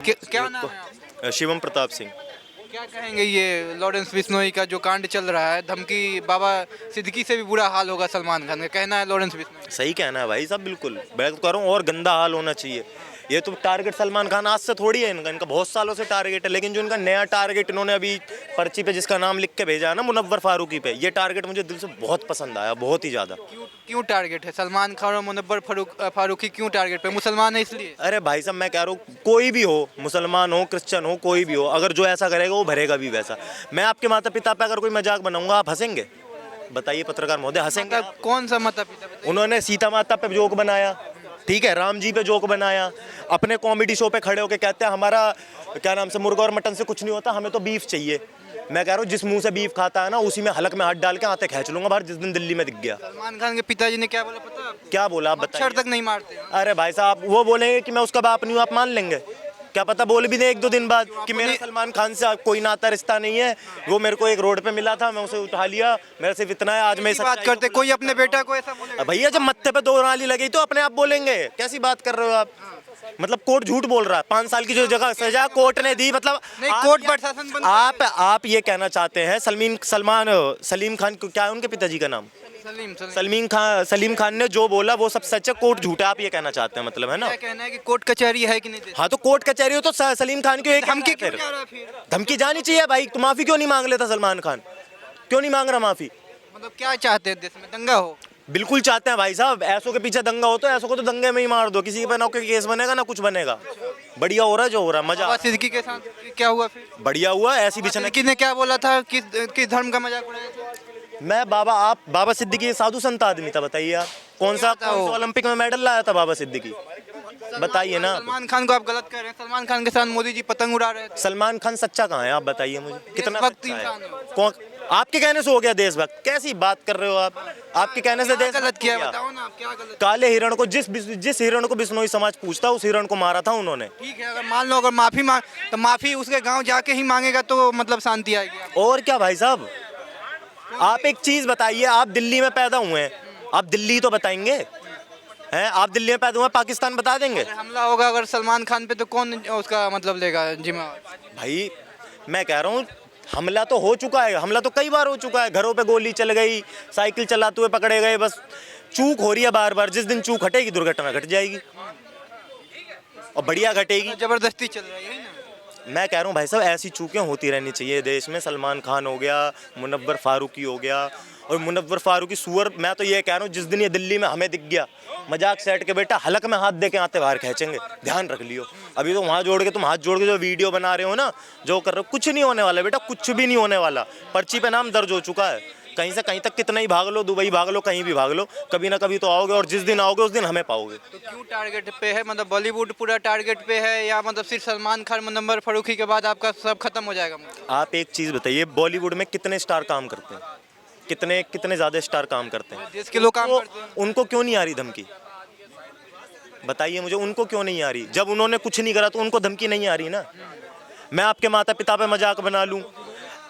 क्या नाम है आपका? शिवम प्रताप सिंह। क्या कहेंगे ये लॉरेंस बिश्नोई का जो कांड चल रहा है, धमकी बाबा सिद्दीकी से भी बुरा हाल होगा सलमान खान का, कहना है लॉरेंस बिश्नोई। सही कहना है भाई साहब, बिल्कुल मैं तो कह रहा हूँ और गंदा हाल होना चाहिए। ये तो टारगेट सलमान खान आज से थोड़ी है, इनका बहुत सालों से टारगेट है, लेकिन जो इनका नया टारगेट इन्होंने अभी पर्ची पे जिसका नाम लिख के भेजा है ना, मुनव्वर फारूकी पे, ये टारगेट मुझे दिल से बहुत पसंद आया, बहुत ही ज़्यादा। क्यों क्यों टारगेट है सलमान खान और मुनव्वर फारूकी क्यों टारगेट पे? मुसलमान है इसलिए? अरे भाई साहब मैं कह रहा हूँ कोई भी हो, मुसलमान हो क्रिश्चियन हो कोई भी हो, अगर जो ऐसा करेगा वो भरेगा भी वैसा। मैं आपके माता पिता पे अगर कोई मजाक बनाऊंगा आप हंसेंगे? बताइए पत्रकार महोदय, हंसेंगे मतलब आप? कौन सा माता पिता बताइए? उन्होंने सीता माता पे जोक बनाया, ठीक है, राम जी पे जोक बनाया, अपने कॉमेडी शो पे खड़े होके कहते हैं हमारा क्या नाम से मुर्गा और मटन से कुछ नहीं होता, हमें तो बीफ चाहिए। मैं कह रहा हूँ जिस मुंह से बीफ खाता है ना उसी में हलक में हाथ डाल के आते खींच लूंगा बाहर, जिस दिन दिल्ली में दिख गया। सलमान खान के पिताजी ने क्या बोला पता है आपको? क्या बोला आप मच्छर बताइए? तक नहीं मारते हैं। अरे भाई साहब वो बोलेंगे कि मैं उसका बाप नहीं हूँ, आप मान लेंगे? क्या पता बोल भी दे एक दो दिन बाद कि मेरा सलमान खान से कोई नाता रिश्ता नहीं है, वो मेरे को एक रोड पे मिला था, मैं उसे उठा लिया, मेरा सिर्फ इतना है। आज मैं ऐसी बात करते कोई अपने बेटा को ऐसा बोलेगा? भैया जब मत्थे पे दो नाली लगी तो अपने आप बोलेंगे, कैसी बात कर रहे हो आप? मतलब कोर्ट झूठ बोल रहा है, 5 साल की जो जगह सजा कोर्ट ने दी, मतलब नहीं, आप कोर्ट क्या- प्रशासन बंद आप ये कहना चाहते हैं सलीम खान को, क्या है उनके पिताजी का नाम? सलीम सलीम खान ने जो बोला वो सब सच है, कोर्ट झूठा है, आप ये कहना चाहते हैं मतलब, है ना? क्या कहना है कि कोर्ट कचहरी है कि नहीं देती? हाँ तो कोर्ट कचहरी हो तो सलीम खान क्यों एक धमकी क्यों क्या रहा फिर? धमकी जानी चाहिए भाई, तो माफी क्यों नहीं मांग लेता सलमान खान? क्यों नहीं मांग रहा माफी? मतलब क्या चाहते हैं देश में दंगा हो? बिल्कुल चाहते हैं भाई साहब, ऐसों के पीछे दंगा हो तो ऐसों को तो दंगे में ही मार दो, किसी पे ना कोई केस बनेगा ना कुछ बनेगा। बढ़िया हो रहा है जो हो रहा है, मजा बाबा सिद्दीकी के साथ क्या हुआ फिर? बढ़िया हुआ, ऐसी बिछने। सिद्दीकी ने क्या बोला था, किस धर्म का मजाक उड़ाया था? मैं बाबा सिद्दीकी साधु संत आदमी था, बताइए आप कौन सा ओलंपिक में मेडल लाया था बाबा सिद्दीकी? बताइए ना। सलमान खान को आप गलत कह रहे हैं, सलमान खान के साथ मोदी जी पतंग उड़ा रहे थे। सलमान खान सच्चा कहाँ है आप बताइए मुझे, कितना देशभक्त सच्चा है? इंसान हो। कौन आपके कहने से हो गया देशभक्त? कैसी बात कर रहे हो आप? आपके कहने से क्या देश गलत किया बताओ ना, आप क्या गलत? काले हिरण को जिस हिरण को बिश्नोई समाज पूछता उस हिरण को मारा था उन्होंने। ठीक है, अगर मान लो अगर माफी मांग तो माफी उसके गांव जाके ही मांगेगा तो मतलब शांति आएगी। और क्या भाई साहब, आप एक चीज बताइए, आप दिल्ली में पैदा हुए हैं, आप दिल्ली तो बताएंगे हैं? आप दिल्ली में पैदा हुए, पाकिस्तान बता देंगे? अगर हमला होगा अगर सलमान खान पे तो कौन उसका मतलब लेगा जिम्मेवार? भाई मैं कह रहा हूँ हमला तो हो चुका है, हमला तो कई बार हो चुका है, घरों पे गोली चल गई, साइकिल चलाते हुए पकड़े गए, बस चूक हो रही है बार बार। जिस दिन चूक हटेगी दुर्घटना घट जाएगी और बढ़िया घटेगी। जबरदस्ती चल रही है ना? मैं कह रहा हूँ भाई साहब ऐसी चूकें होती रहनी चाहिए देश में। सलमान खान हो गया, मुनव्वर फारूकी हो गया, और मुनव्वर फारूकी सुअर, मैं तो ये कह रहा हूँ जिस दिन ये दिल्ली में हमें दिख गया, मजाक सेट के बेटा हलक में हाथ दे के आते बाहर खींचेंगे, ध्यान रख लियो। अभी तो वहाँ जोड़ के तुम हाथ जोड़ के जो वीडियो बना रहे हो ना, जो कर रहे हो, कुछ नहीं होने वाला बेटा, कुछ भी नहीं होने वाला। पर्ची पे नाम दर्ज हो चुका है, कहीं से कहीं तक कितना ही भाग लो, दुबई भाग लो, कहीं भी भाग लो, कभी ना कभी तो आओगे, और जिस दिन आओगे उस दिन हमें पाओगे। तो क्यों टारगेट पे है? मतलब बॉलीवुड पूरा टारगेट पे है या मतलब सिर्फ सलमान खान मुनव्वर फारूकी के बाद आपका सब खत्म हो जाएगा? आप एक चीज़ बताइए, बॉलीवुड में कितने स्टार काम करते हैं? कितने कितने ज़्यादा स्टार काम करते हैं? देश के लोग काम करते हैं। उनको क्यों नहीं आ रही धमकी? बताइए मुझे, उनको क्यों नहीं आ रही? जब उन्होंने कुछ नहीं करा तो उनको धमकी नहीं आ रही ना। मैं आपके माता पिता पे मजाक बना लूं?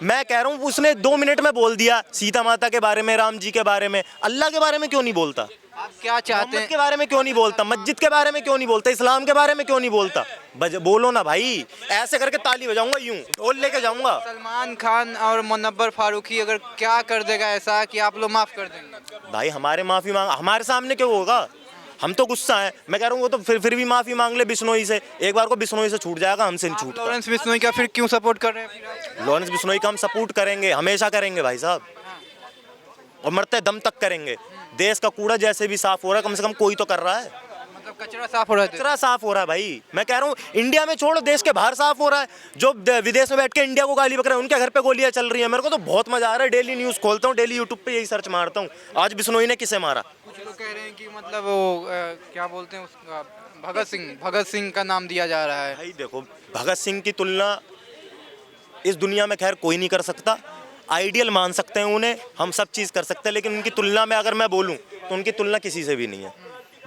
मैं कह रहा हूँ उसने 2 मिनट में बोल दिया सीता माता के बारे में, राम जी के बारे में, अल्लाह के बारे में क्यों नहीं बोलता? आप क्या चाहते मोहम्मद हैं? के बारे में क्यों नहीं बोलता? मस्जिद के बारे में क्यों नहीं बोलता? इस्लाम के बारे में क्यों नहीं बोलता? बोलो ना भाई, ऐसे करके ताली बजाऊंगा, यूं ढोल लेके जाऊंगा। सलमान खान और मुनव्वर फारूकी अगर क्या कर देगा ऐसा कि आप लोग माफ कर देंगे? भाई हमारे माफी मांग, हमारे सामने क्यों होगा? हम तो गुस्सा है। मैं कह रहा हूँ वो तो फिर भी माफी मांग ले बिश्नोई से, एक बार को बिश्नोई से छूट जाएगा, हमसे नहीं छूटता। लॉरेंस बिश्नोई का फिर क्यों सपोर्ट कर रहे हैं फिर आप? लॉरेंस बिश्नोई का हम सपोर्ट करेंगे, हमेशा करेंगे भाई साहब, और मरते दम तक करेंगे। देश का कूड़ा जैसे भी साफ हो रहा है, कम से कम कोई तो कर रहा है। मतलब कचरा साफ हो रहा है? कचरा साफ हो रहा है भाई। मैं कह रहा हूँ इंडिया में छोड़ो, देश के बाहर साफ हो रहा है। जो विदेश में बैठ के इंडिया को गाली बक रहे हैं, उनके घर पे गोलियां चल रही है। मेरे को तो बहुत मजा आ रहा है, डेली न्यूज़ खोलता हूँ, डेली यूट्यूब पे यही सर्च मारता हूँ, आज बिश्नोई ने किसे मारा। कुछ लोग कह रहे हैं कि मतलब वो क्या बोलते हैं उसका, भगत सिंह का नाम दिया जा रहा है। भाई देखो, भगत सिंह की तुलना इस दुनिया में खैर कोई नहीं कर सकता। आइडियल मान सकते हैं उन्हें, हम सब चीज़ कर सकते हैं, लेकिन उनकी तुलना में अगर मैं बोलूं तो उनकी तुलना किसी से भी नहीं है।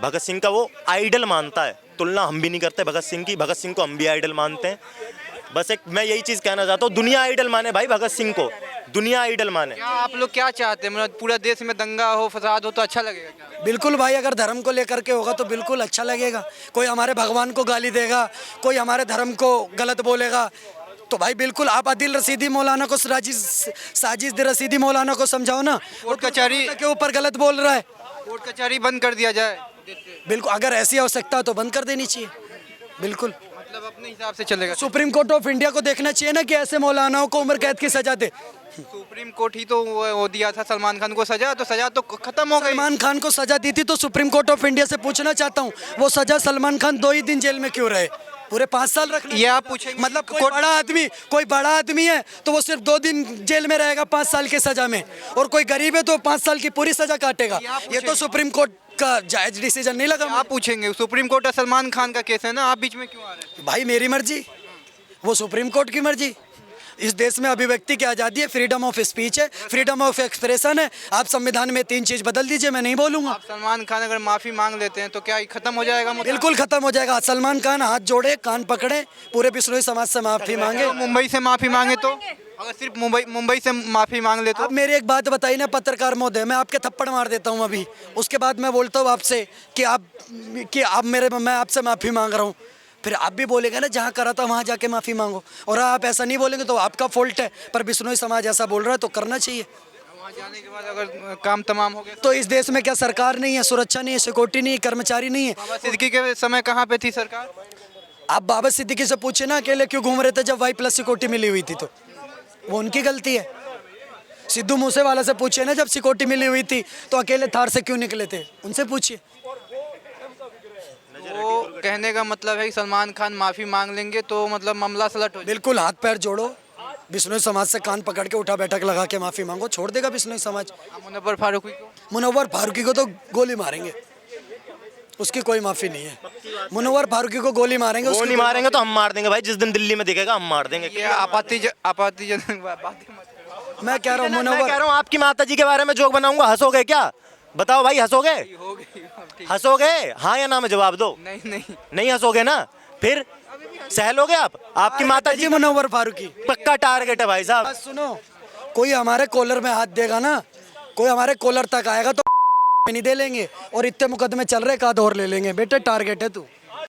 भगत सिंह का वो आइडल मानता है, तुलना हम भी नहीं करते भगत सिंह की, भगत सिंह को हम भी आइडल मानते हैं। बस एक मैं यही चीज़ कहना चाहता हूँ, दुनिया आइडल माने भाई भगत सिंह को, दुनिया आइडल माने। क्या आप लोग क्या चाहते हैं, मतलब पूरा देश में दंगा हो, फसाद हो तो अच्छा लगेगा क्या? बिल्कुल भाई, अगर धर्म को लेकर के होगा तो बिल्कुल अच्छा लगेगा। कोई हमारे भगवान को गाली देगा, कोई हमारे धर्म को गलत बोलेगा, तो भाई बिल्कुल आप आदिल रशीदी मौलाना को साजिद रशीदी मौलाना को समझाओ ना। कोर्ट कचहरी के ऊपर गलत बोल रहा है। कोर्ट कचहरी बंद कर दिया जाए, बिल्कुल, अगर ऐसी आवश्यकता हो तो बंद कर देनी चाहिए। बिल्कुल, मतलब अपने हिसाब से चलेगा। सुप्रीम कोर्ट ऑफ इंडिया को देखना चाहिए ना कि ऐसे मौलानाओं को उम्र कैद की सजा दे। सुप्रीम कोर्ट ही तो वो दिया था सलमान खान को सजा, तो सजा तो खत्म हो गई। सलमान खान को सजा दी थी तो सुप्रीम कोर्ट ऑफ इंडिया से पूछना चाहता हूँ, वो सजा सलमान खान 2 ही दिन जेल में क्यों रहे? पूरे 5 साल रखना। ये आप पूछेंगे, मतलब कोई बड़ा आदमी है तो वो सिर्फ 2 दिन जेल में रहेगा 5 साल की सजा में, और कोई गरीब है तो 5 साल की पूरी सजा काटेगा। ये तो सुप्रीम कोर्ट का जायज डिसीजन नहीं लगा। आप पूछेंगे, सुप्रीम कोर्ट और सलमान खान का केस है ना, आप बीच में क्यों आ रहे हैं? भाई मेरी मर्जी, वो सुप्रीम कोर्ट की मर्जी। इस देश में अभिव्यक्ति की आज़ादी है, फ्रीडम ऑफ स्पीच है, फ्रीडम ऑफ एक्सप्रेशन है। आप संविधान में 3 चीज़ बदल दीजिए, मैं नहीं बोलूँगा। आप सलमान खान अगर माफी मांग लेते हैं तो क्या ये खत्म हो जाएगा मुद्दा? बिल्कुल खत्म हो जाएगा। सलमान खान हाथ जोड़े, कान पकड़े, पूरे बिश्नोई समाज से माफी मांगे। तो मुंबई से माफी मांगे तो, अगर सिर्फ मुंबई से माफी मांग ले तो? अब मेरी एक बात बताइए ना पत्रकार महोदय, मैं आपके थप्पड़ मार देता हूँ अभी, उसके बाद मैं बोलता हूँ आपसे कि मैं आपसे माफी मांग रहा हूँ, फिर आप भी बोलेंगे ना जहाँ करा था वहाँ जाके माफी मांगो, और आप ऐसा नहीं बोलेंगे तो आपका फॉल्ट है। पर बिश्नोई समाज ऐसा बोल रहा है तो करना चाहिए। वहाँ जाने के बाद अगर काम तमाम हो गया तो इस देश में क्या सरकार नहीं है, सुरक्षा नहीं है, सिक्योरिटी नहीं है, कर्मचारी नहीं है? बाबा सिद्दीकी के समय कहाँ पे थी सरकार? आप बाबा सिद्दीकी से पूछे ना अकेले क्यों घूम रहे थे जब Y+ सिक्योरिटी मिली हुई थी, तो वो उनकी गलती है। सिद्धू मूसेवाला से पूछिए ना, जब सिक्योरिटी मिली हुई थी तो अकेले थार से क्यों निकले थे, उनसे पूछिए। वो कहने का मतलब है कि सलमान खान माफी मांग लेंगे तो मतलब मामला सलट हो जाएगा। बिल्कुल, हाथ पैर जोड़ो, बिश्नोई समाज से कान पकड़ के उठा बैठक लगा के माफी मांगो, छोड़ देगा बिश्नोई समाज। मुनव्वर फारूकी को, मुनव्वर फारूकी को तो गोली मारेंगे, उसकी कोई माफी नहीं है। मुनव्वर फारूकी को गोली मारेंगे, वो नहीं मारेंगे तो हम मार देंगे भाई, जिस दिन दिल्ली में दिखेगा हम मार देंगे। ये आपत्तिजनक बातें मत करो। मैं कह रहा हूँ मैं कह मुनव्वर, रहा हूँ आपकी माता जी के बारे में जोक बनाऊंगा, हंसोगे क्या? बताओ भाई, हंसोगे? हो गई, अब ठीक। हंसोगे हाँ या ना में जवाब दो। नहीं नहीं हंसोगे ना, फिर सह लोगे आप? आपकी माता जी मुनव्वर फारूकी पक्का टारगेट है भाई साहब। बात सुनो, कोई हमारे कॉलर में हाथ देगा ना, कोई हमारे कॉलर तक आएगा तो नहीं दे लेंगे, और इतने मुकदमे चल रहे का और ले लेंगे। बेटे टारगेट है तू।